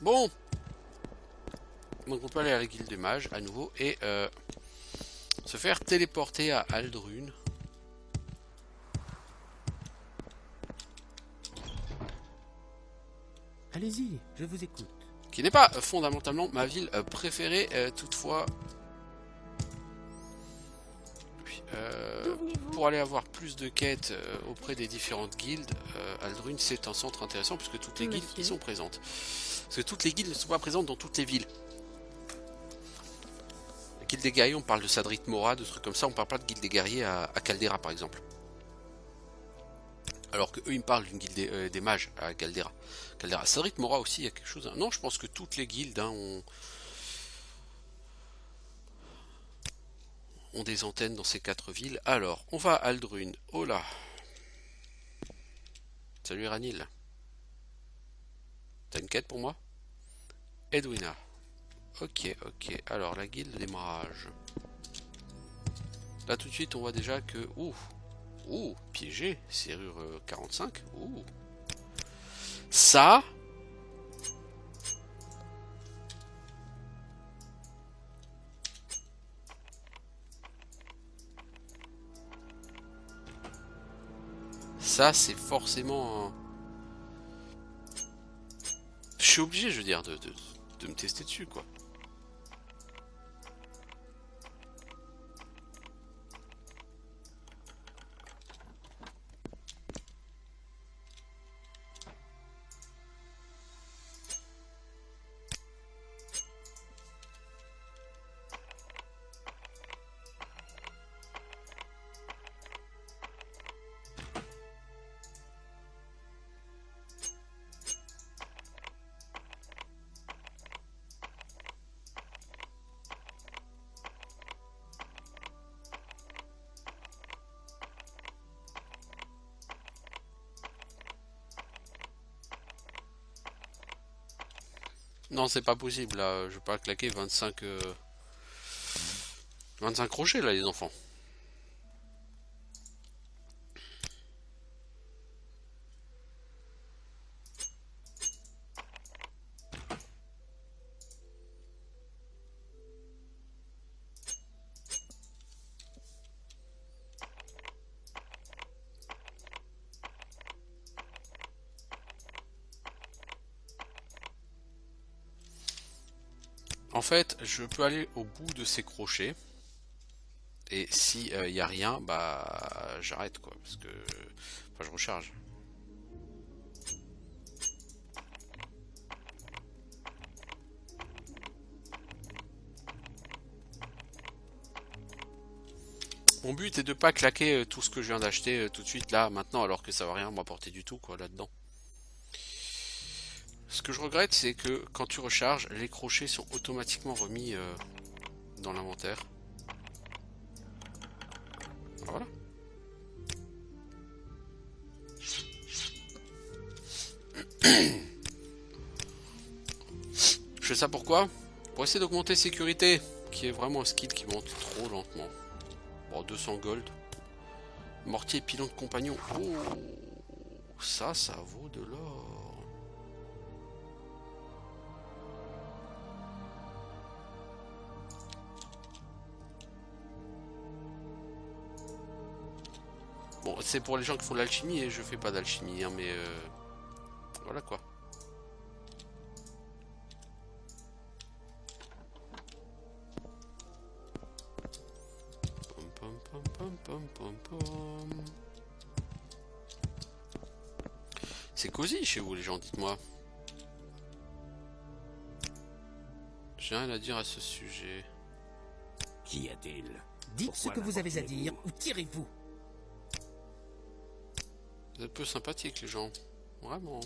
Bon, donc on peut aller à la guilde des mages à nouveau et se faire téléporter à Aldrune. Allez-y, je vous écoute. Qui n'est pas fondamentalement ma ville préférée, toutefois. Puis, pour aller avoir plus de quêtes auprès des différentes guildes, Aldrune c'est un centre intéressant puisque toutes les guildes y sont présentes. Parce que toutes les guildes ne sont pas présentes dans toutes les villes. La guilde des guerriers, on parle de Sadrit Mora, de trucs comme ça, on parle pas de guilde des guerriers à Caldera par exemple. Alors que eux ils me parlent d'une guilde des mages à Caldera. Sadrit Mora aussi, il y a quelque chose. Non, je pense que toutes les guildes ont des antennes dans ces 4 villes. Alors, on va à Aldrune. Oh là. Salut Ranil. T'as une quête pour moi? Edwina. Ok. Alors, la guilde des mages. Là, tout de suite, on voit déjà que... Ouh, piégé. Serrure 45. Ouh. Ça... Ça, c'est forcément... Je suis obligé, je veux dire, de me tester dessus, quoi. Non, c'est pas possible, là. Je vais pas claquer 25 crochets, là, les enfants. En fait, je peux aller au bout de ces crochets. Et si y a rien, bah j'arrête quoi. Parce que... Enfin, je recharge. Mon but est de pas claquer tout ce que je viens d'acheter tout de suite là, maintenant, alors que ça va rien m'apporter du tout quoi là-dedans. Ce que je regrette, c'est que quand tu recharges, les crochets sont automatiquement remis dans l'inventaire. Voilà. Je fais ça pourquoi? Pour essayer d'augmenter sécurité, qui est vraiment un skill qui monte trop lentement. Bon, 200 gold. Mortier pilon de compagnon. Oh, ça vaut de l'or. Bon, c'est pour les gens qui font de l'alchimie et je fais pas d'alchimie, hein, mais voilà quoi. C'est cosy chez vous les gens, dites-moi. J'ai rien à dire à ce sujet. Qu'y a-t-il? Dites ce que vous avez à dire ou tirez-vous. Vous êtes peu sympathiques les gens. Vraiment.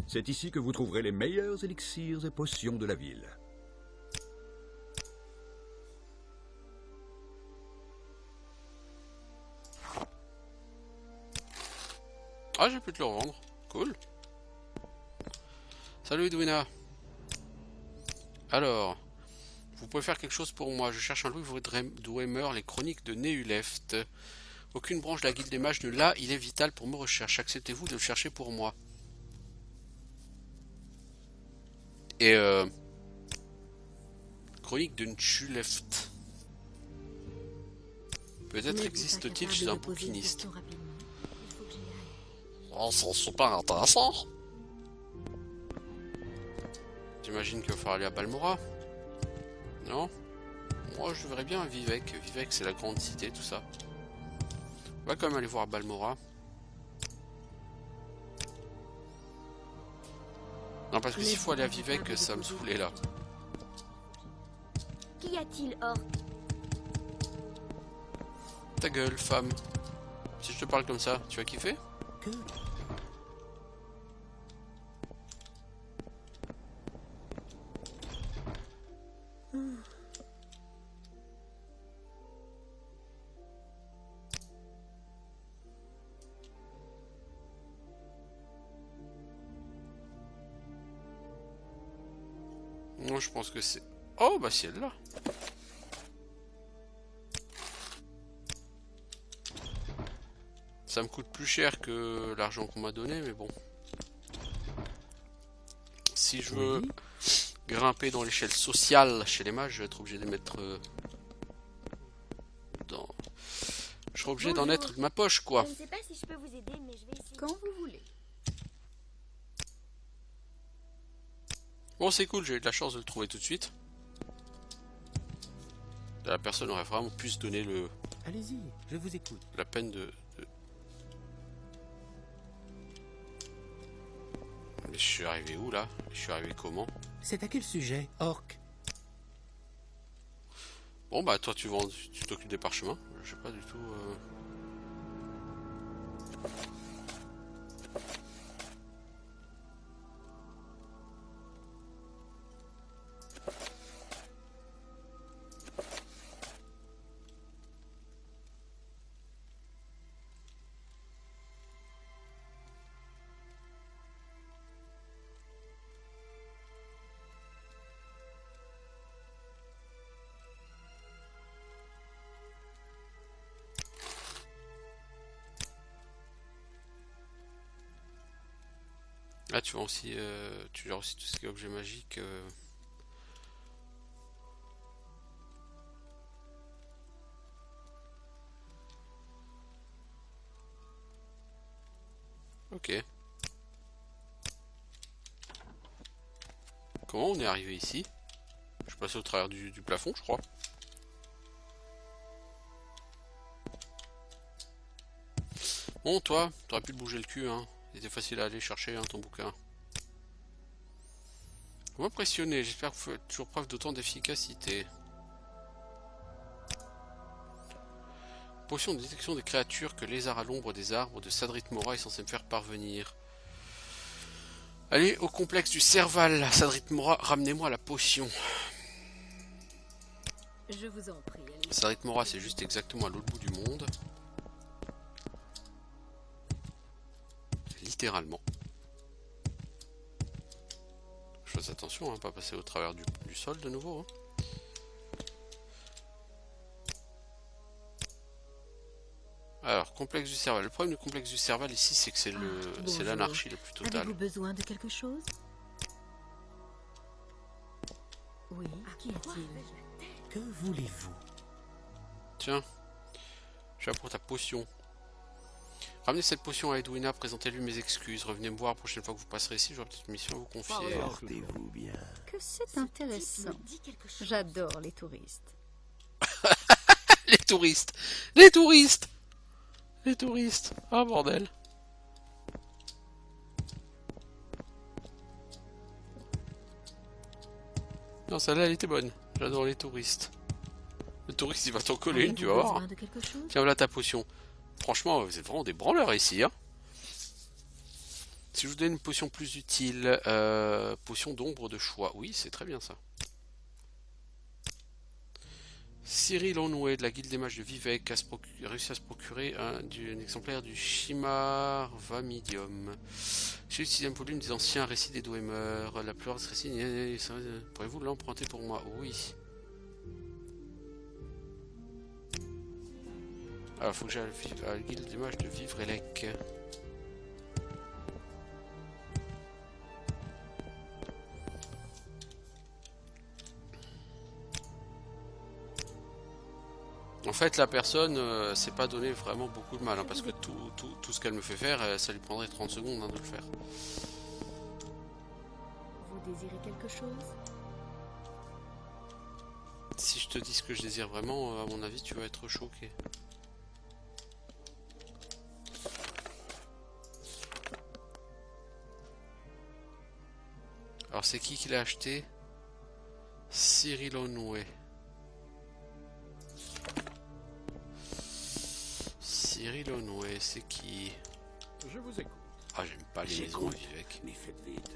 C'est ici que vous trouverez les meilleurs élixirs et potions de la ville. Ah, j'ai pu te le revendre. Cool. Salut Edwina. Alors, vous pouvez faire quelque chose pour moi. Je cherche un livre de Dwemer, les chroniques de Néuleft. Aucune branche de la guilde des mages ne l'a, il est vital pour mes recherches. Acceptez-vous de le chercher pour moi? Et chronique d'une Chuleft. Peut-être existe-t-il chez un bouquiniste. Oh, c'est super intéressant. J'imagine qu'il va falloir aller à Balmora. Non? Moi je verrais bien à Vivec. Vivec c'est la grande cité, tout ça. On va quand même aller voir Balmora. Non, parce que s'il faut aller à Vivec, ça me saoulait là. Qu'y a-t-il, Orc? Ta gueule, femme. Si je te parle comme ça, tu vas kiffer? Que... Moi je pense que c'est... Oh bah si elle là. Ça me coûte plus cher que l'argent qu'on m'a donné, mais bon. Si je veux grimper dans l'échelle sociale chez les mages, je vais être obligé de mettre dans... Je serai obligé d'en être de ma poche, quoi. Je ne sais pas si je peux vous aider, mais je vais essayer. Quand vous voulez. Bon, c'est cool, j'ai eu de la chance de le trouver tout de suite. La personne aurait vraiment pu se donner Allez-y, je vous écoute. la peine de... Mais je suis arrivé où, là? Je suis arrivé comment? C'est à quel sujet, Orc? Bon, bah, toi, tu t'occupes des parchemins. Je sais pas du tout... Là, tu gères aussi tout ce qui est objet magique. Ok. Comment on est arrivé ici? Je suis passé au travers du plafond, je crois. Bon, toi, t'aurais pu te bouger le cul, hein. C'était facile à aller chercher, hein, ton bouquin. Vous m'impressionnez, j'espère que vous faites toujours preuve d'autant d'efficacité. Potion de détection des créatures que lézard à l'ombre des arbres de Sadrit Mora est censé me faire parvenir. Allez, au complexe du Serval, Sadrit Mora, ramenez-moi la potion. Je vous en prie. Allez. Sadrit Mora, c'est juste exactement à l'autre bout du monde. Littéralement. Je fasse attention, hein, pas passer au travers du sol de nouveau. Hein. Alors, complexe du Serval. Le problème du complexe du Serval ici, c'est que c'est l'anarchie la plus totale. Avez-vous besoin de quelque chose? Oui, qu'y a-t-il? Que voulez-vous? Tiens, je suis là pour ta potion. Ramenez cette potion à Edwina, présentez-lui mes excuses. Revenez me voir la prochaine fois que vous passerez ici, j'aurai peut-être une mission à vous confier. Portez-vous bien. Que c'est intéressant. J'adore les touristes. Les touristes! Les touristes! Les touristes! Ah bordel! Non, celle-là elle était bonne. J'adore les touristes. Le touriste il va t'en coller une, tu vas voir. Tiens, voilà ta potion. Franchement, vous êtes vraiment des branleurs ici, hein. Si je vous donne une potion plus utile, potion d'ombre de choix. Oui, c'est très bien ça. Cyril Onway de la guilde des mages de Vivec a réussi à se procurer un exemplaire du Shimarva Medium. J'ai le 6e volume des anciens récits des Dwemer. La plupart de ces récits, pourriez-vous l'emprunter pour moi? Oui. Alors, faut que j'aille à la guilde des mages de Vivrelec. En fait, la personne s'est pas donné vraiment beaucoup de mal, hein, parce que tout ce qu'elle me fait faire, ça lui prendrait 30 secondes, hein, de le faire. Vous désirez quelque chose? Si je te dis ce que je désire vraiment, à mon avis, tu vas être choqué. Alors, c'est qui l'a acheté? Cyril Onway. Cyril Onway, c'est qui? Je vous écoute. Ah, j'aime pas les maisons à vivre avec. Mais faites vite.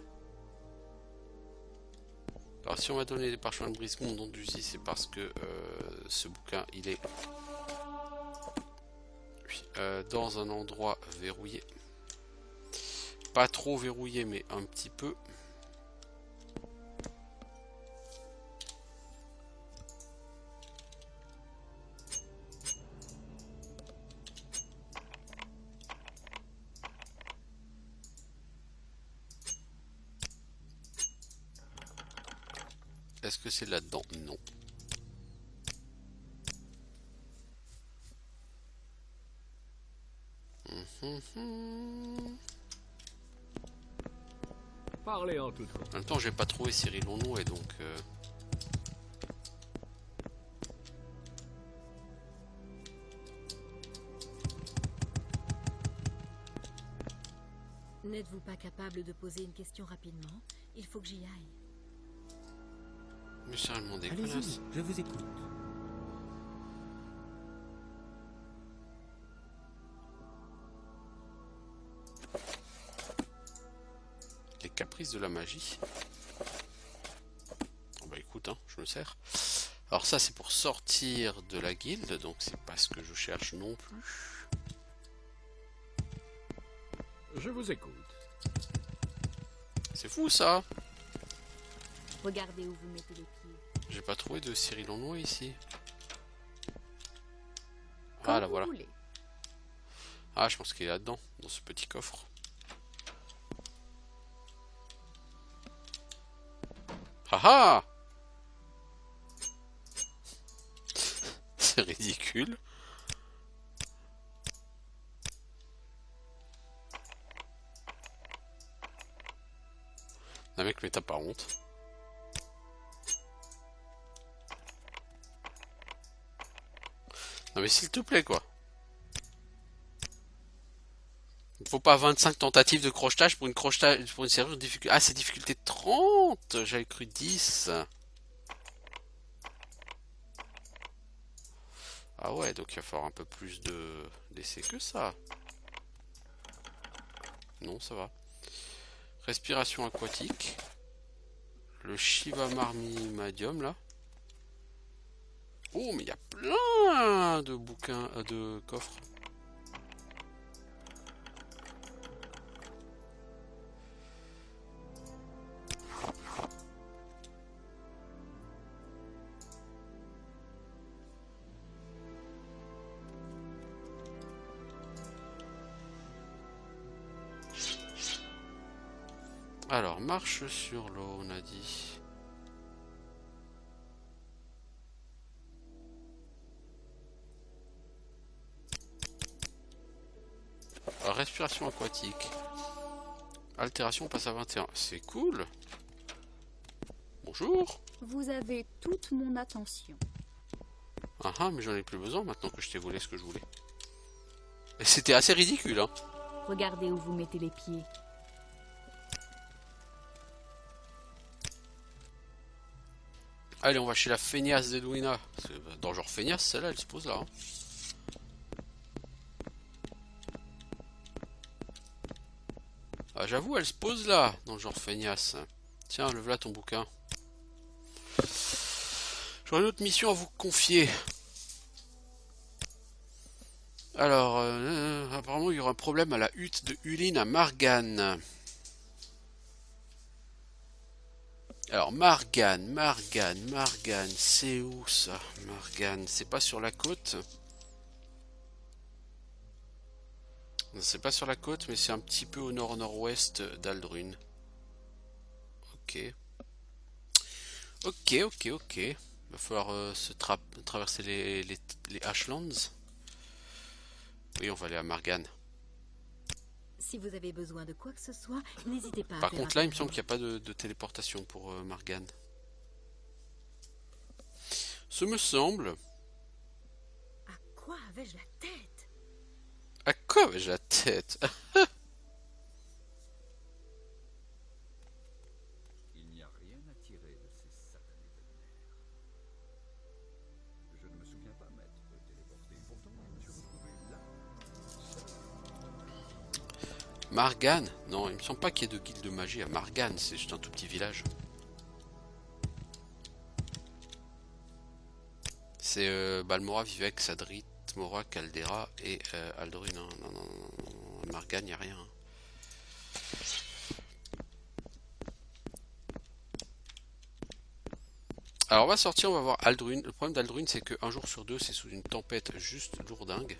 Alors, si on m'a donné des parchemins de Brismont dont Duzy, c'est parce que ce bouquin, il est dans un endroit verrouillé. Pas trop verrouillé, mais un petit peu. Est-ce que c'est là-dedans? Non. Parlez en toute En même temps, j'ai pas trouvé Cyril Onway, donc... N'êtes-vous pas capable de poser une question rapidement? Il faut que j'y aille. Mais sérieusement, des Allez-y, connasses. je vous écoute. Les caprices de la magie. Oh bah écoute, hein, je me sers. Alors ça, c'est pour sortir de la guilde, donc c'est pas ce que je cherche non plus. Je vous écoute. C'est fou, ça. Regardez où vous mettez les pieds. J'ai pas trouvé de Cyril Onway ici. Quand Ah, là, vous voilà. voulez. Ah, je pense qu'il est là-dedans, dans ce petit coffre. Haha! C'est ridicule. Non mec, mais t'as pas honte. Non mais s'il te plaît quoi. Il faut pas 25 tentatives de crochetage pour une serrure de difficulté. Ah, c'est difficulté 30. J'avais cru 10. Ah ouais, donc il va falloir un peu plus d'essais que ça. Non, ça va. Respiration aquatique. Le Shiva Marmimadium là. Oh, mais il y a plein de bouquins, de coffres. Alors, marche sur l'eau, on a dit. Alors, respiration aquatique. Altération passe à 21. C'est cool. Bonjour. Vous avez toute mon attention. Ah ah, mais j'en ai plus besoin maintenant que je t'ai volé ce que je voulais. Et c'était assez ridicule, hein. Regardez où vous mettez les pieds. Allez, on va chez la feignasse d'Edwina. Dans le genre feignasse, celle-là, elle se pose là. Hein. Ah, j'avoue, elle se pose là, dans le genre feignasse. Tiens, le voilà ton bouquin. J'aurais une autre mission à vous confier. Alors, apparemment, il y aura un problème à la hutte de Hulin à Margan. Alors, Margan, c'est où ça? Margan, c'est pas sur la côte? C'est pas sur la côte, mais c'est un petit peu au nord-nord-ouest d'Aldrun. Ok. Ok. Va falloir traverser les Ashlands. Oui, on va aller à Margane. Si vous avez besoin de quoi que ce soit, n'hésitez pas à Par faire contre, là, il appel me à semble moi. qu'il n'y a pas de téléportation pour Margane. Ce me semble. À quoi avais-je la tête? À quoi j'ai la tête? Il n'y a rien à tirer de ces satanés d'Elmer. Je ne me souviens pas m'être téléporté. Pourtant, je me suis retrouvé là. Margane? Non, il me semble pas qu'il y ait de guilde de magie à Margane, c'est juste un tout petit village. C'est Balmora, Vivec, Sadrit, Mora, Caldera et Aldrun. Hein. Non, non, non, non, à Margane, il n'y a rien. Alors on va sortir, on va voir Aldrun. Le problème d'Aldrun, c'est qu'un jour sur deux, c'est sous une tempête juste lourdingue.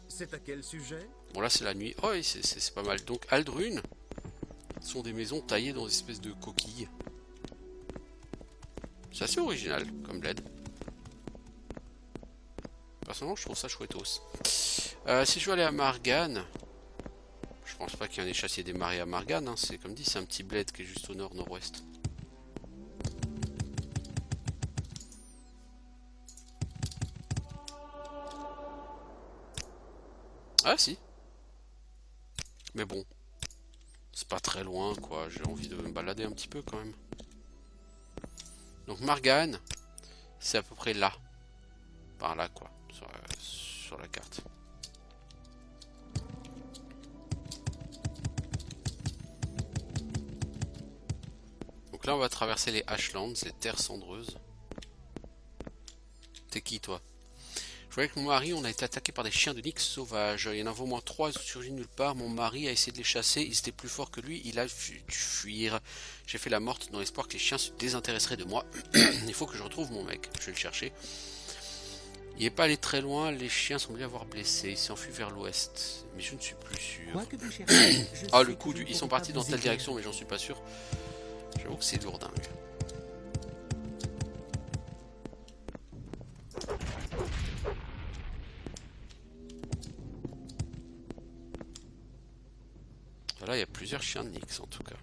C'est à quel sujet? Bon là c'est la nuit. Oh oui, c'est pas mal. Donc Aldrun sont des maisons taillées dans des espèces de coquilles. C'est assez original comme LED. Personnellement je trouve ça chouettos. Si je veux aller à Margane, je pense pas qu'il y en ait chassé des marais à Margane. Hein. C'est comme dit, c'est un petit bled qui est juste au nord-nord-ouest. Ah si. Mais bon. C'est pas très loin quoi. J'ai envie de me balader un petit peu quand même. Donc Margane, c'est à peu près là. Par là quoi. Sur la carte. Donc là on va traverser les Ashlands, les terres cendreuses. T'es qui toi? Je voyais que mon mari, on a été attaqué par des chiens de Nyx sauvages. Il y en avait au moins 3 surgis nulle part. Mon mari a essayé de les chasser. Ils étaient plus forts que lui. Il a dû fuir. J'ai fait la morte dans l'espoir que les chiens se désintéresseraient de moi. Il faut que je retrouve mon mec. Je vais le chercher. Il n'est pas allé très loin. Les chiens semblent l'avoir blessé. Il s'est enfui vers l'ouest. Mais je ne suis plus sûr. Quoi que vous cherchez, je Ah, sais le que coup je du. ne Ils sont pourrai partis pas dans vous telle aider. direction, mais j'en suis pas sûr. J'avoue que c'est lourdingue. Là, il y a plusieurs chiens de Nyx en tout cas.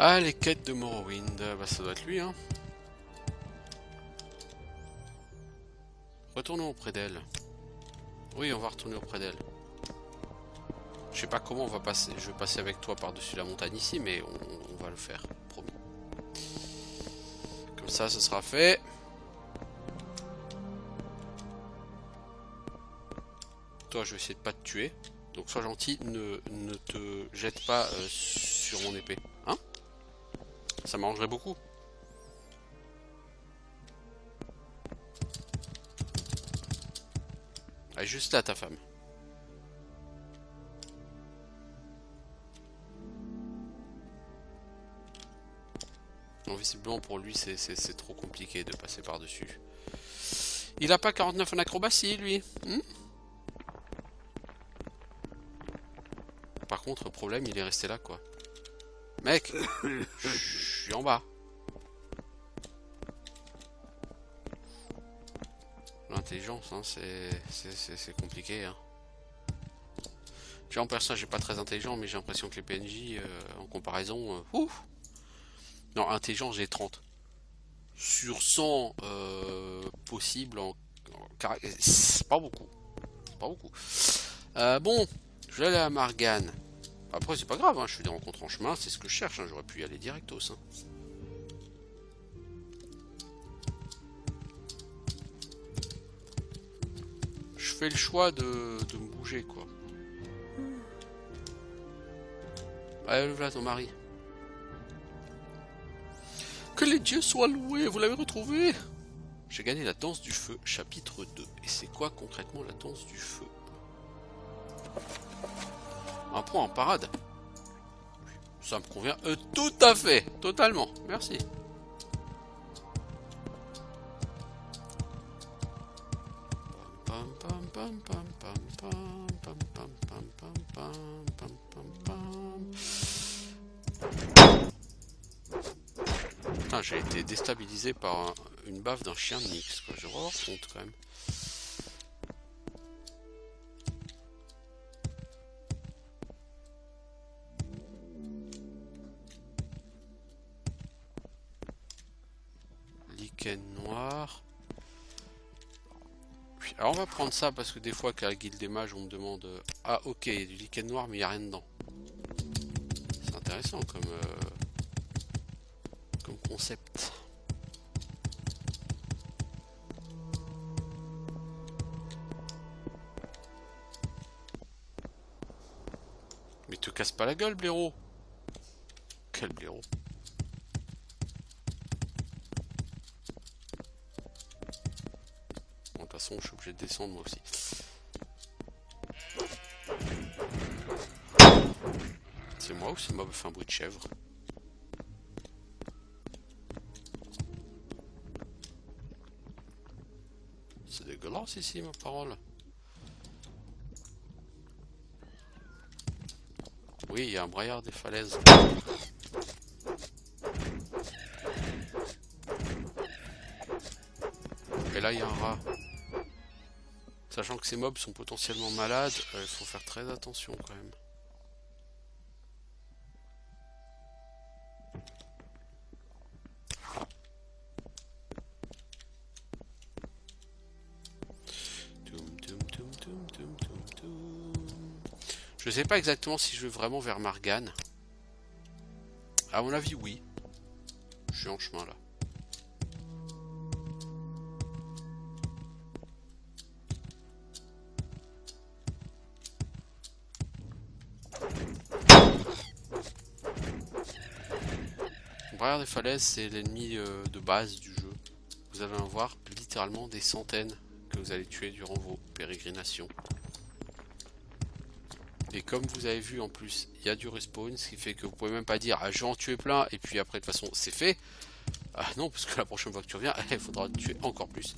Ah, les quêtes de Morrowind, bah ça doit être lui, hein. Retournons auprès d'elle. Oui, on va retourner auprès d'elle. Je sais pas comment on va passer. Je vais passer avec toi par-dessus la montagne ici, mais on va le faire, promis. Comme ça, ce sera fait. Toi, je vais essayer de pas te tuer. Donc, sois gentil, ne te jette pas sur mon épée. Hein? Ça m'arrangerait beaucoup. Elle est juste là, ta femme. Non, visiblement pour lui, c'est trop compliqué de passer par-dessus. Il a pas 49 en acrobatie, lui. Par contre, le problème, il est resté là, quoi. Mec, je suis en bas. L'intelligence, hein, c'est compliqué. Hein. Tu vois, en personnage, j'ai pas très intelligent, mais j'ai l'impression que les PNJ, en comparaison, ouf. Non, intelligence, j'ai 30. Sur 100 possibles c'est pas beaucoup. C'est pas beaucoup. Bon, je vais aller à Margane. Après, c'est pas grave, hein, je fais des rencontres en chemin, c'est ce que je cherche. Hein, j'aurais pu y aller directos. Hein. Je fais le choix de me bouger, quoi. Allez, voilà ton mari. Que les dieux soient loués, vous l'avez retrouvé. J'ai gagné la danse du feu, chapitre 2. Et c'est quoi concrètement la danse du feu? Un point en parade. Ça me convient tout à fait, totalement. Merci. Putain, j'ai été déstabilisé par une baffe d'un chien de Nyx, quoi. J'ai vraiment honte quand même. Lichen noir. Alors on va prendre ça parce que des fois qu'à la guilde des mages on me demande ah ok il y a du lichen noir mais il n'y a rien dedans. C'est intéressant comme concept. Mais te casse pas la gueule blaireau. Quel blaireau. Bon, de toute façon je suis obligé de descendre moi aussi. C'est moi ou c'est moi qui fait un bruit de chèvre? C'est dégueulasse ici ma parole. Oui, il y a un braillard des falaises. Et là, il y a un rat. Sachant que ces mobs sont potentiellement malades, il faut faire très attention quand même. Je sais pas exactement si je vais vraiment vers Margane. À mon avis, oui. Je suis en chemin là. Le braillard des falaises, c'est l'ennemi de base du jeu. Vous allez en voir littéralement des centaines que vous allez tuer durant vos pérégrinations. Et comme vous avez vu en plus, il y a du respawn, ce qui fait que vous pouvez même pas dire ah, je vais en tuer plein et puis après de toute façon c'est fait. Ah non, parce que la prochaine fois que tu reviens, il faudra tuer encore plus.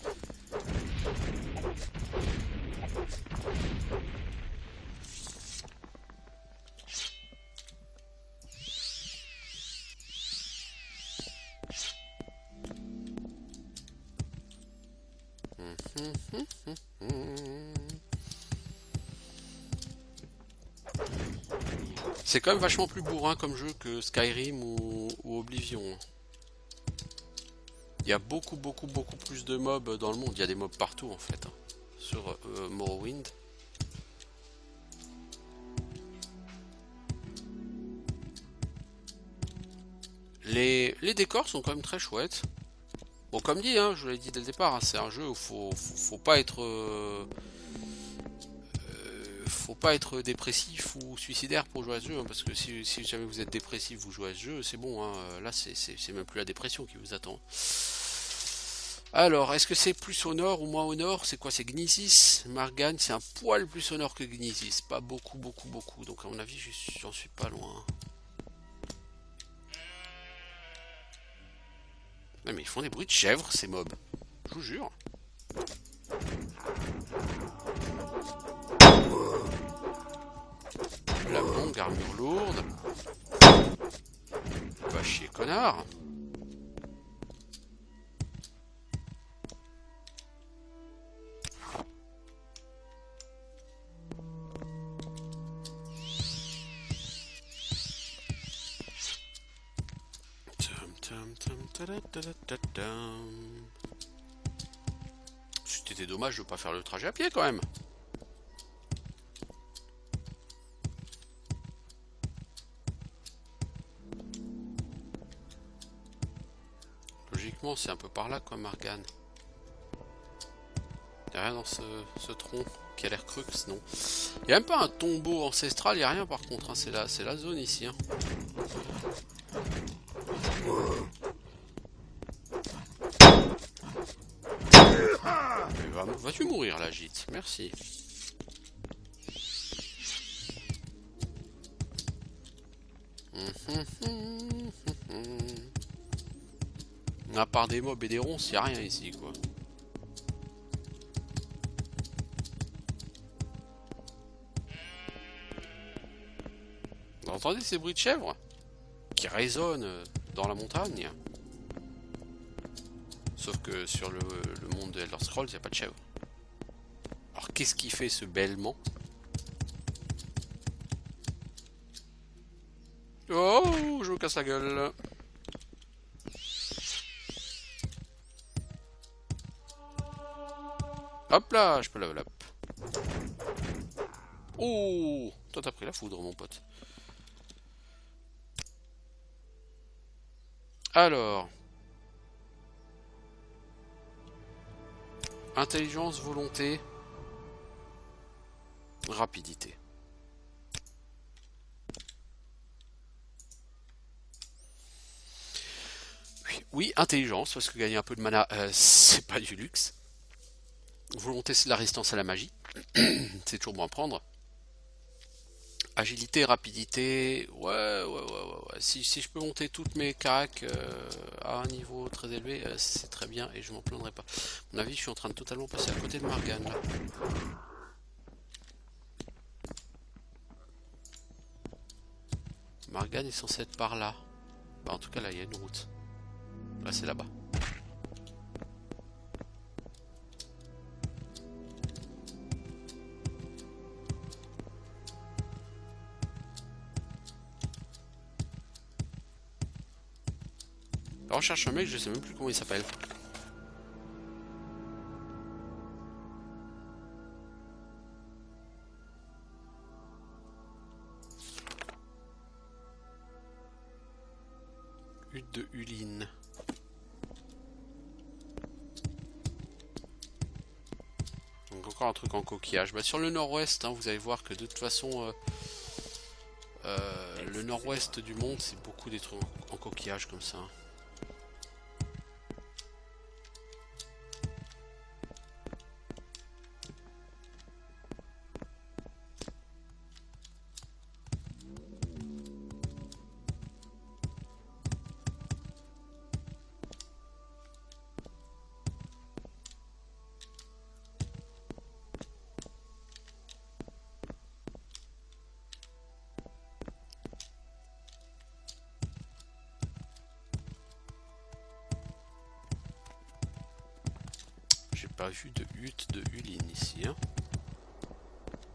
C'est quand même vachement plus bourrin comme jeu que Skyrim ou Oblivion. Il y a beaucoup plus de mobs dans le monde. Il y a des mobs partout en fait, hein, sur Morrowind. Les décors sont quand même très chouettes. Bon, comme dit, hein, je vous l'ai dit dès le départ, hein, c'est un jeu où faut pas être faut pas être dépressif ou suicidaire pour jouer à ce jeu, hein, parce que si jamais vous êtes dépressif, vous jouez à ce jeu, c'est bon, hein, là c'est même plus la dépression qui vous attend. Alors, est-ce que c'est plus au nord ou moins au nord? C'est quoi? C'est Gnisis. Margane, c'est un poil plus au nord que Gnisis, pas beaucoup, donc à mon avis j'en suis pas loin. Non mais ils font des bruits de chèvres ces mobs, je vous jure. La longue armure lourde. Va chier connard. C'était dommage de pas faire le trajet à pied quand même. Logiquement c'est un peu par là quoi Margane. Y'a rien dans ce tronc qui a l'air creux, non. Il n'y a même pas un tombeau ancestral, il n'y a rien par contre, hein. C'est la zone ici. Hein. Vas-tu mourir là, Gîte? Merci. À part des mobs et des ronces, il n'y a rien ici, quoi. Vous entendez ces bruits de chèvres qui résonnent dans la montagne? Sauf que sur le monde de Elder Scrolls, il n'y a pas de chèvres. Alors qu'est-ce qui fait ce bêlement? Oh, je me casse la gueule. Hop là, je peux level up. Oh, toi t'as pris la foudre, mon pote. Alors. Intelligence, volonté. Rapidité. Oui, intelligence, parce que gagner un peu de mana, c'est pas du luxe. Volonté, c'est de la résistance à la magie. C'est toujours bon à prendre. Agilité, rapidité, ouais. Si je peux monter toutes mes caracs à un niveau très élevé, c'est très bien et je m'en plaindrai pas. À mon avis, je suis en train de totalement passer à côté de Morgane là. Morgane est censée être par là. Bah, en tout cas, là, il y a une route. Là, c'est là-bas. On cherche un mec, je sais même plus comment il s'appelle. Hutte de Uline. Donc encore un truc en coquillage. Bah, sur le nord-ouest, hein, vous allez voir que de toute façon, le nord-ouest du monde, c'est beaucoup des trucs en coquillage comme ça. Pas vu de hutte de Uline ici, hein.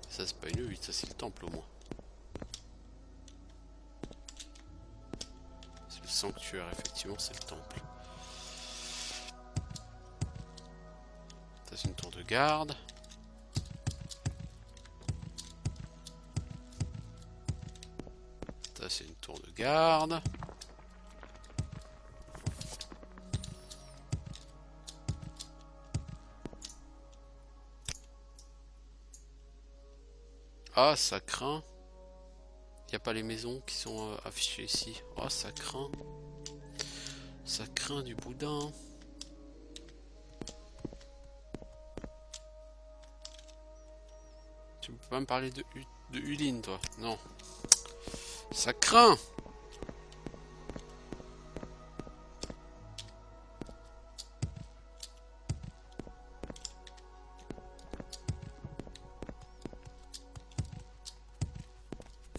Ça c'est pas une hutte, ça c'est le temple au moins. C'est le sanctuaire, effectivement c'est le temple. Ça c'est une tour de garde. Ça c'est une tour de garde. Ah, ça craint. Il n'y a pas les maisons qui sont affichées ici. Oh, ça craint. Ça craint du boudin. Tu peux pas me parler de Uline, toi? Non. Ça craint.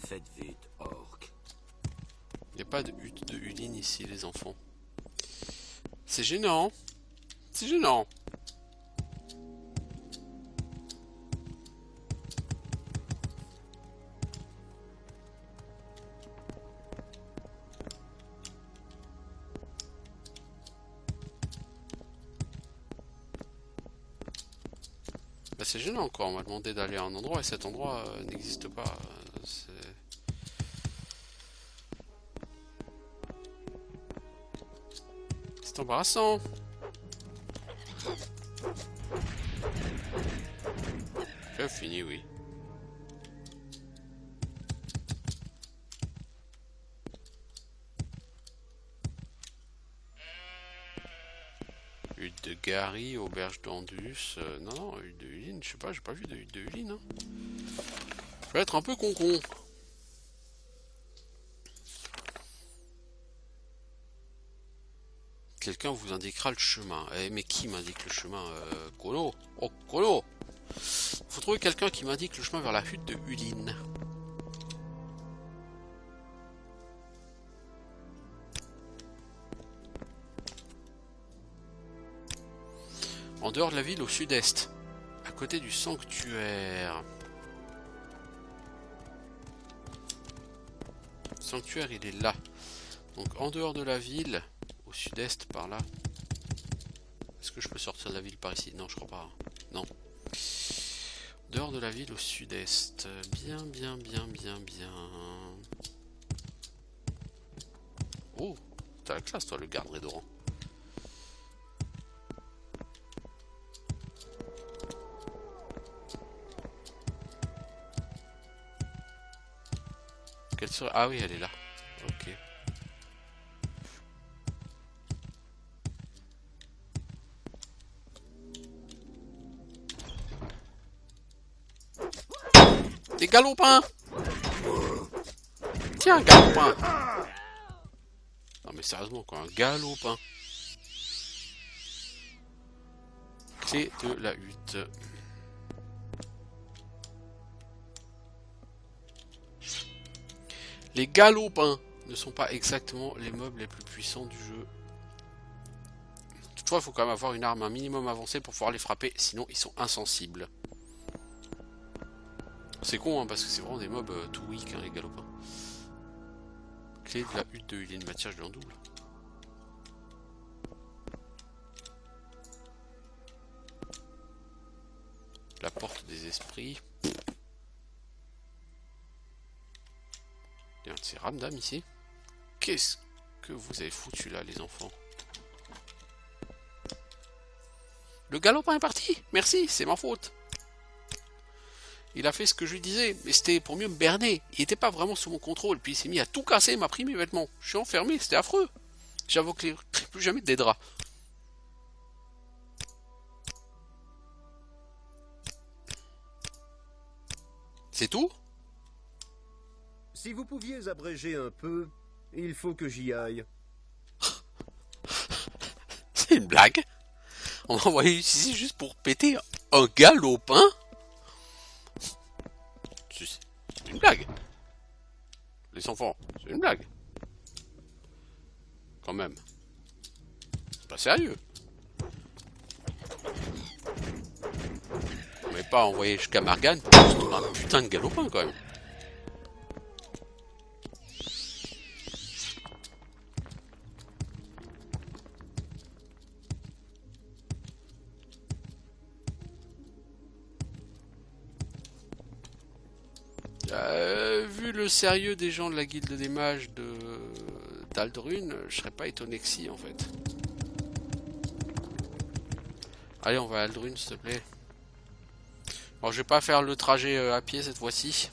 Faites vite, orc. Il n'y a pas de hutte de Uline ici, les enfants. C'est gênant. C'est gênant. Bah, c'est gênant quoi, on m'a demandé d'aller à un endroit et cet endroit n'existe pas. C'est embarrassant. fini, oui. Hutte de Gary, auberge d'Andus. Non, non, hutte de Huline, je sais pas, j'ai pas vu de hutte de Huline. Hein. Je vais être un peu con-con. Quelqu'un vous indiquera le chemin. Eh, mais qui m'indique le chemin Colo. Oh, Colo. Faut trouver quelqu'un qui m'indique le chemin vers la hutte de Huline. En dehors de la ville, au sud-est. À côté du sanctuaire. Le sanctuaire, il est là. Donc, en dehors de la ville, au sud-est, par là. Est-ce que je peux sortir de la ville par ici? Non, je crois pas. Non. Dehors de la ville, au sud-est. Bien, bien, bien, bien, bien. Oh, t'as la classe, toi, le garde Rédorant. Quelle serait... Ah oui, elle est là. Ok. Des galopins! Tiens, un galopin! Non mais sérieusement quoi, un galopin. Clé de la hutte. Les galopins ne sont pas exactement les mobs les plus puissants du jeu. Toutefois, il faut quand même avoir une arme un minimum avancée pour pouvoir les frapper, sinon ils sont insensibles. C'est con, hein, parce que c'est vraiment des mobs tout weak, hein, les galopins. Clé de la hutte de Huline, bah tiens, je l'ai en double. La porte des esprits. Il y a un de ces ramdam ici. Qu'est-ce que vous avez foutu là, les enfants? Le galopin est parti. Merci, c'est ma faute. Il a fait ce que je lui disais, mais c'était pour mieux me berner. Il n'était pas vraiment sous mon contrôle, puis il s'est mis à tout casser, m'a pris mes vêtements. Je suis enfermé, c'était affreux. J'invoque plus jamais des draps. C'est tout? Si vous pouviez abréger un peu, il faut que j'y aille. C'est une blague? On m'a envoyé ici juste pour péter un galopin? C'est une blague. Les enfants, c'est une blague. Quand même. C'est pas sérieux. On m'avait pas envoyé jusqu'à Margane pour juste un putain de galopin quand même. Vu le sérieux des gens de la guilde des mages d'Aldrune, je serais pas étonné que si en fait. Allez, on va à Aldrune s'il te plaît. Alors je vais pas faire le trajet à pied cette fois-ci.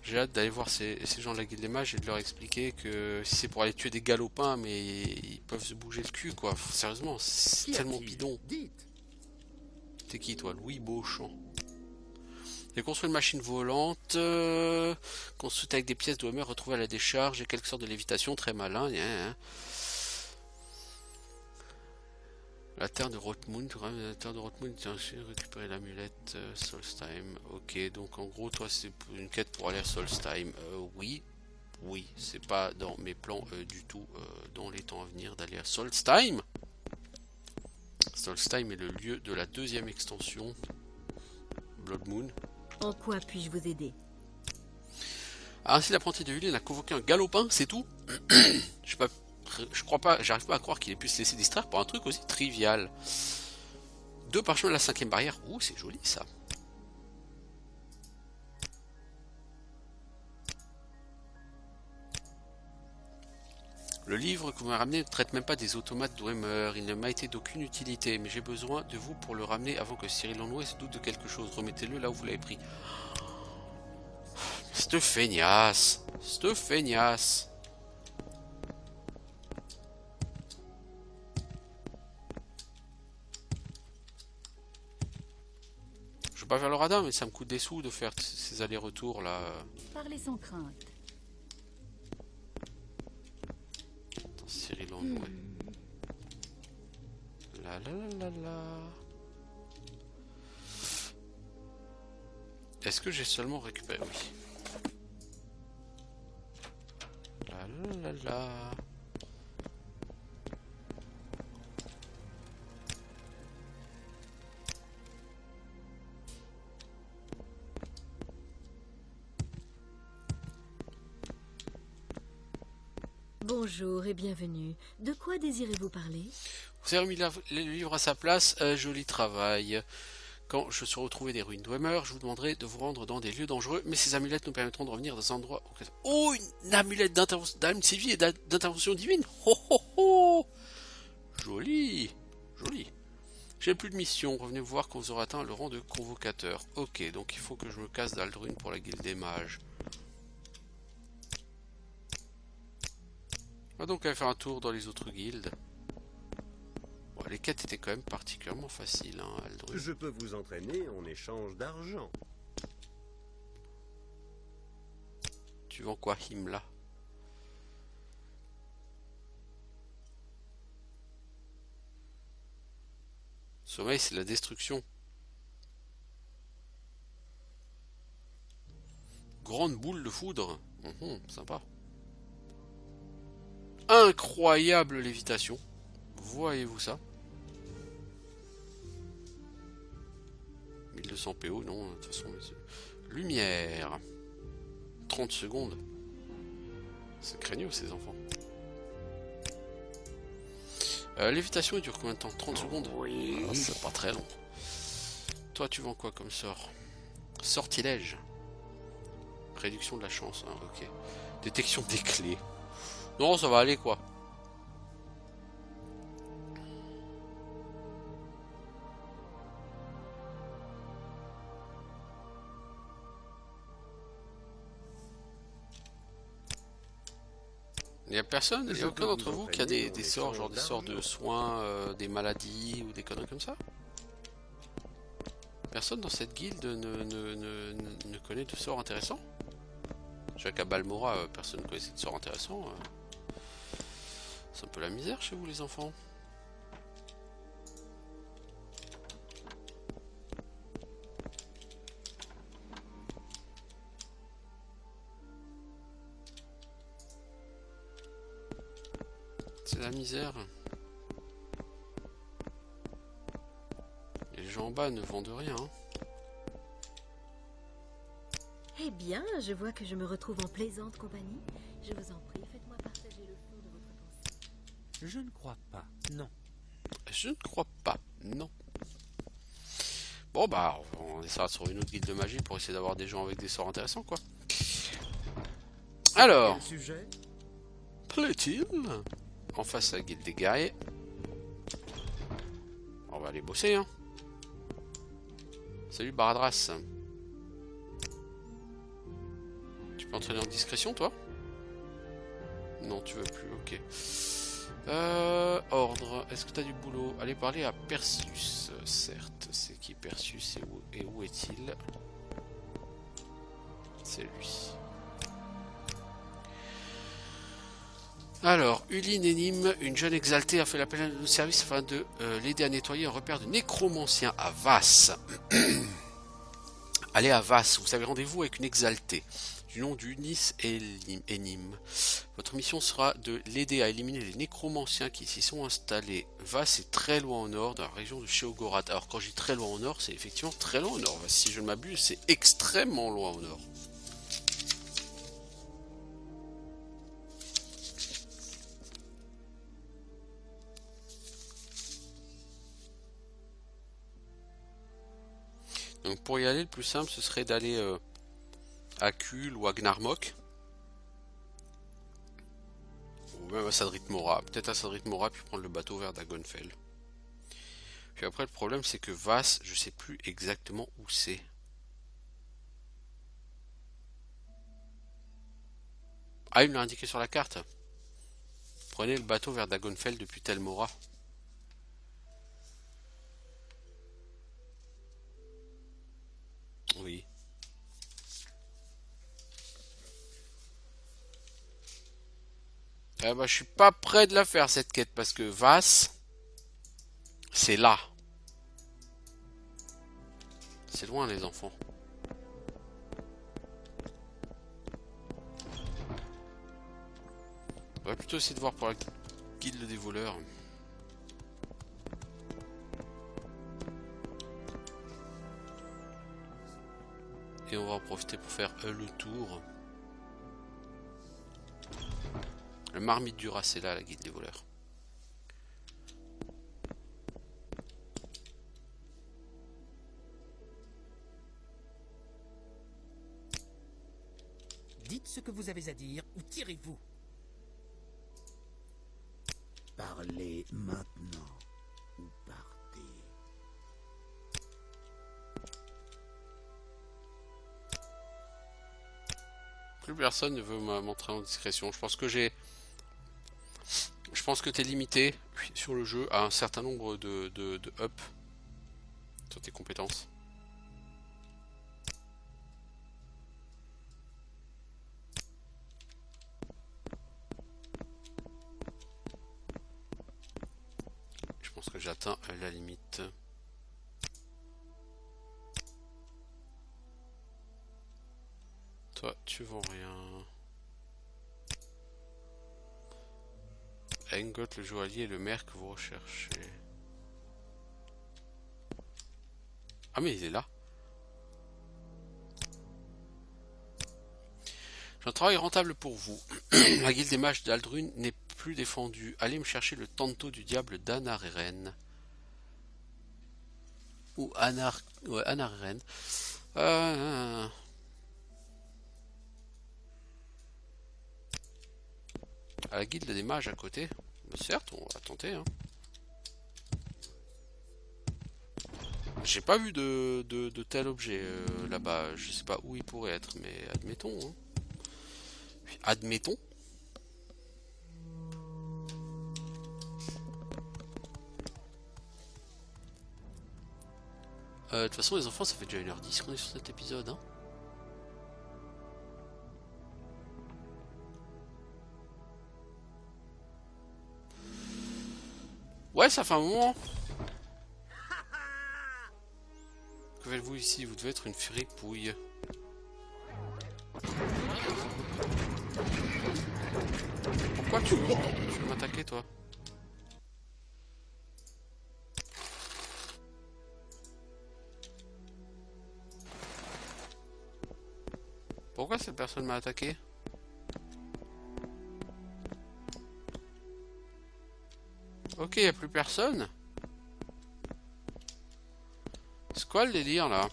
J'ai hâte d'aller voir ces gens de la guilde des mages et de leur expliquer que si c'est pour aller tuer des galopins, mais ils peuvent se bouger le cul quoi. Sérieusement, c'est tellement bidon. T'es qui toi? Louis Beauchamp. J'ai construit une machine volante, construite avec des pièces de Homer retrouvées à la décharge et quelques sortes de lévitation, très malin. La terre de Rothmund, la terre de Rothmund, récupérer l'amulette Solstheim. Ok, donc en gros, toi, c'est une quête pour aller à Solstheim. Oui, c'est pas dans mes plans du tout dans les temps à venir d'aller à Solstheim. Solstheim est le lieu de la deuxième extension Blood Moon. En quoi puis-je vous aider? Ainsi, l'apprenti de Huline a convoqué un galopin, c'est tout. Je crois pas, j'arrive pas à croire qu'il ait pu se laisser distraire pour un truc aussi trivial. 2 parchemins de la 5e barrière. Ouh, c'est joli ça. Le livre que vous m'avez ramené ne traite même pas des automates Dwemer. Il ne m'a été d'aucune utilité, mais j'ai besoin de vous pour le ramener avant que Cyril Langlois se doute de quelque chose. Remettez-le là où vous l'avez pris. C'te feignasse. C'te feignasse. Je veux pas faire le radin, mais ça me coûte des sous de faire ces allers-retours là. Parlez sans crainte. Attends, Cyril Langlois. La la la la la. Est-ce que j'ai seulement récupéré? Oui. La la la la. Bonjour et bienvenue. De quoi désirez-vous parler? Vous avez remis le livre à sa place, joli travail. Quand je serai retrouvé des ruines Dwemer, je vous demanderai de vous rendre dans des lieux dangereux, mais ces amulettes nous permettront de revenir dans un endroit... Oh, une amulette d'âme civile et d'intervention divine. Oh oh oh. Joli. Joli. J'ai plus de mission, revenez vous voir quand vous aurez atteint le rang de convocateur. Ok, donc il faut que je me casse d'Aldruin pour la guilde des mages. On va donc aller faire un tour dans les autres guildes. Bon, les quêtes étaient quand même particulièrement faciles, hein, Aldruin. Je peux vous entraîner en échange d'argent. Tu vends quoi, Himla? Sommeil, c'est la destruction. Grande boule de foudre. Sympa. Incroyable lévitation. Voyez-vous ça? 1200 PO, non, de toute façon. Lumière. 30 secondes. C'est craigneux, ces enfants. Lévitation, il dure combien de temps? 30 secondes? Oui. Ah, c'est pas très long. Toi, tu vends quoi comme sort? Sortilège. Réduction de la chance, hein, ok. Détection des clés. Non, ça va aller, quoi. Il n'y a personne, il n'y a aucun d'entre vous qui a des sorts, genre des sorts de soins, des maladies ou des conneries comme ça? Personne dans cette guilde ne connaît de sorts intéressants? Je sais qu'à Balmora, personne ne connaissait de sorts intéressants. C'est un peu la misère chez vous, les enfants. C'est la misère. Et les gens en bas ne vendent rien. Hein. Eh bien, je vois que je me retrouve en plaisante compagnie. Je vous en prie, faites-moi partager le fond de votre pensée. Je ne crois pas, non. Je ne crois pas, non. Bon bah, on essaiera sur une autre guilde de magie pour essayer d'avoir des gens avec des sorts intéressants, quoi. Alors, Quel sujet? plaît-il? En face à la guilde des guerriers. On va aller bosser, hein. Salut Baradras. Tu peux entraîner en discrétion, toi? Non, tu veux plus, ok. Ordre, est-ce que tu as du boulot? Allez parler à Perseus, certes. C'est qui Perseus et où est-il? C'est lui. Alors, Uline et Nîmes, une jeune exaltée a fait l'appel à nos services afin de l'aider à nettoyer un repère de nécromanciens à Vasse. Allez à Vasse, vous avez rendez-vous avec une exaltée du nom d'Unis et Nîmes. Votre mission sera de l'aider à éliminer les nécromanciens qui s'y sont installés. Vasse est très loin au nord, dans la région de Sheogorath. Alors quand je dis très loin au nord, c'est effectivement très loin au nord. Si je ne m'abuse, c'est extrêmement loin au nord. Donc pour y aller, le plus simple, ce serait d'aller à Kul ou à Gnarmok. Ou même à Sadrit Mora. Peut-être à Sadrit Mora, puis prendre le bateau vers Dagonfell. Puis après, le problème, c'est que Vass, je sais plus exactement où c'est. Ah, il me l'a indiqué sur la carte. Prenez le bateau vers Dagonfell depuis Tel Mora. Oui. Eh ben, je suis pas prêt de la faire cette quête parce que Vass, c'est là. C'est loin les enfants. On va plutôt essayer de voir pour la guilde des voleurs. Et on va en profiter pour faire le tour. Le marmite du rat, c'est là la guilde des voleurs. Dites ce que vous avez à dire ou tirez-vous. Parlez maintenant ou partez. Plus personne ne veut m'entrer en discrétion. Je pense que t'es limité sur le jeu à un certain nombre de up sur tes compétences. Je pense que j'atteins la limite. Toi, tu vends rien. Engot, le joaillier et le maire que vous recherchez. Ah mais il est là. J'ai un travail rentable pour vous. La guilde des mages d'Aldrun n'est plus défendue. Allez me chercher le tanto du diable d'Anareren. Ou Anareren. À la guilde des mages à côté. Certes, on va tenter. Hein. J'ai pas vu de tel objet là-bas. Je sais pas où il pourrait être, mais admettons. Hein. Admettons. De toute façon, les enfants, ça fait déjà 1h10 qu'on est sur cet épisode. Hein. Ouais, ça fait un moment. Que faites-vous ici? Vous devez être une fripouille. Pourquoi tu veux m'attaquer, toi? Pourquoi cette personne m'a attaqué? Ok, y a plus personne. C'est quoi le délire là?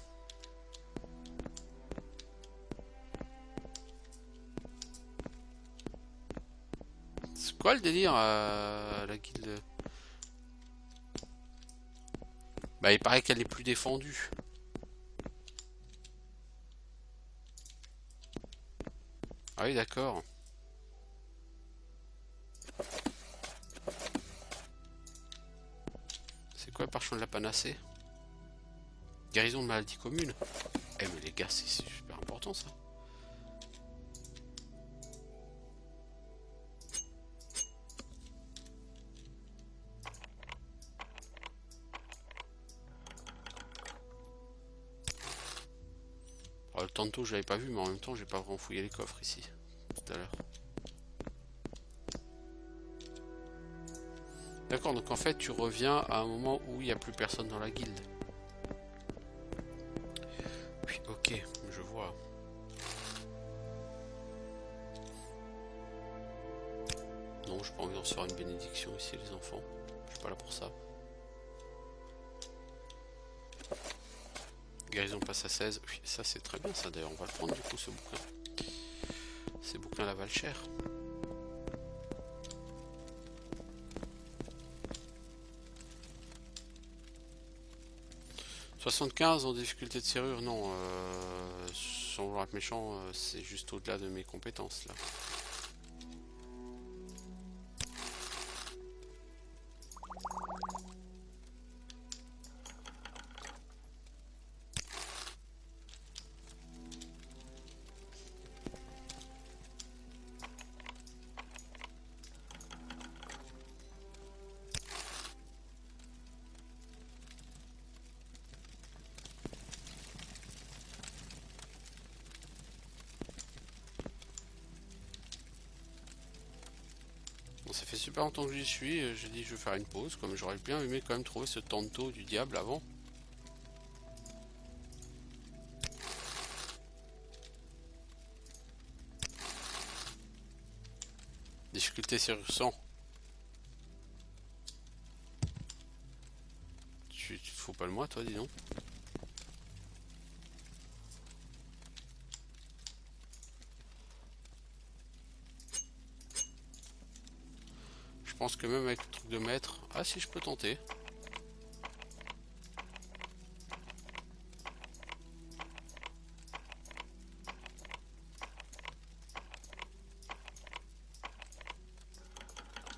C'est quoi le délire la guilde? Bah il paraît qu'elle est plus défendue. Ah oui d'accord. C'est quoi le parchemin de la panacée? Guérison de maladie commune. Eh mais les gars c'est super important ça. Alors, tantôt je l'avais pas vu mais en même temps j'ai pas vraiment fouillé les coffres ici tout à l'heure. D'accord, donc en fait tu reviens à un moment où il n'y a plus personne dans la guilde. Oui, ok, je vois. Non, j'ai pas envie d'en faire une bénédiction ici les enfants. Je suis pas là pour ça. Guérison passe à 16. Oui, ça c'est très bien ça d'ailleurs. On va le prendre du coup ce bouquin. Ces bouquins là valent cher. 75 en difficulté de serrure, non. Sans vouloir être méchant, c'est juste au-delà de mes compétences là. Ça fait super longtemps que j'y suis, j'ai dit je vais faire une pause, comme j'aurais bien aimé quand même trouver ce tanto du diable avant. Difficulté serrure 100. Tu te fous pas le moi toi, dis donc. Je pense que même avec le truc de maître... Ah si, je peux tenter.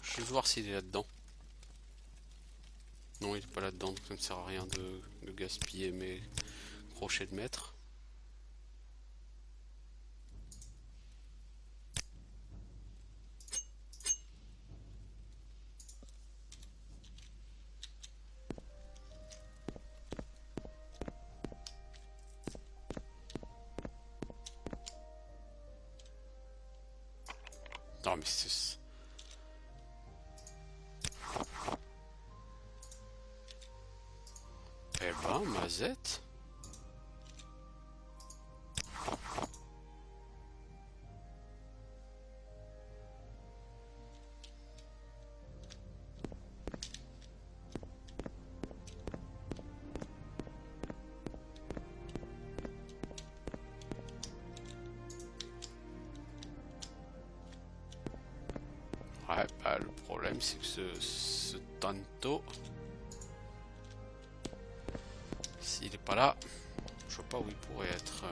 Je vais voir s'il est là-dedans. Non, il est pas là-dedans, donc ça ne sert à rien de gaspiller mes crochets de maître. Non mais c'est... Eh ben, Mazette. Ouais, bah le problème c'est que ce tanto, s'il est pas là, je vois pas où il pourrait être.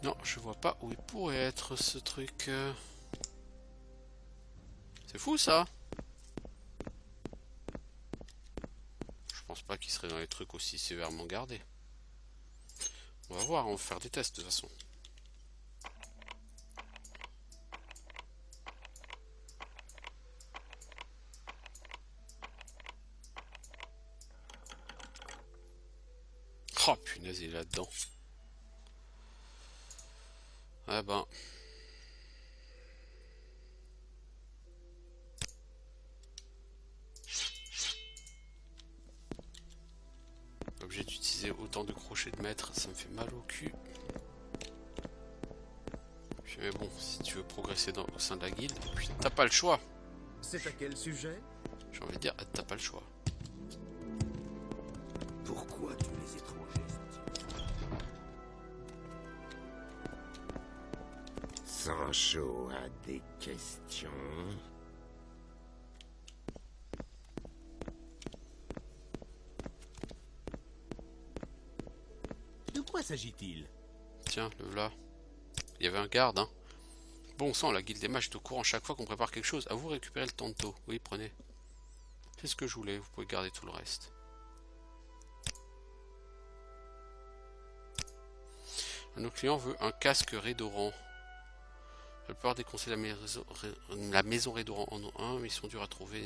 Non, je vois pas où il pourrait être ce truc. C'est fou ça. Je pense pas qu'il serait dans les trucs aussi sévèrement gardés. On va voir, on va faire des tests de toute façon. Oh punaise, il est là-dedans. Ah ben. Obligé d'utiliser autant de crochets de maître, ça me fait mal au cul. Puis, mais bon, si tu veux progresser au sein de la guilde, t'as pas le choix. C'est à quel sujet? J'ai envie de dire, t'as pas le choix. Pourquoi tous les étrangers sont-ils... Sancho a des questions. De quoi s'agit-il? Tiens, le voilà. Il y avait un garde, hein. Bon sang, la guilde des mages est au courant chaque fois qu'on prépare quelque chose. À vous récupérer le tanto. Oui, prenez. C'est ce que je voulais, vous pouvez garder tout le reste. Un autre client veut un casque Redorant. La plupart des conseils de la maison Redorant en ont un, mais ils sont durs à trouver.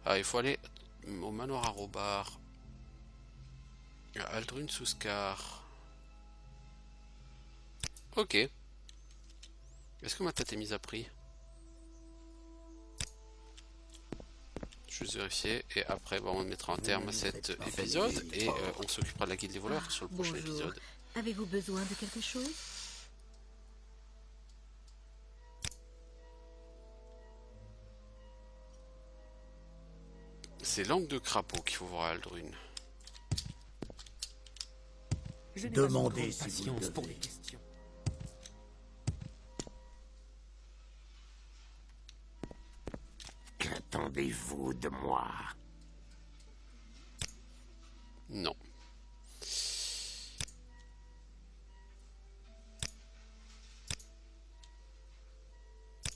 Ah, il faut aller au manoir à Robard. À Aldrun Suscar. Ok. Est-ce que ma tête est mise à prix? Juste vérifier. Et après, bon, on mettra un terme à cet épisode. Et on s'occupera de la guilde des voleurs sur le prochain Bonjour. épisode. Avez-vous besoin de quelque chose? C'est langue de crapaud qu'il faut voir à Aldrune. Demandez si vous le devez. Qu'attendez-vous de moi? Non.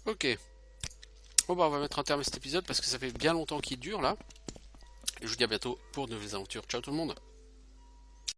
Ok. Bon bah on va mettre un terme à cet épisode parce que ça fait bien longtemps qu'il dure là. Je vous dis à bientôt pour de nouvelles aventures. Ciao tout le monde.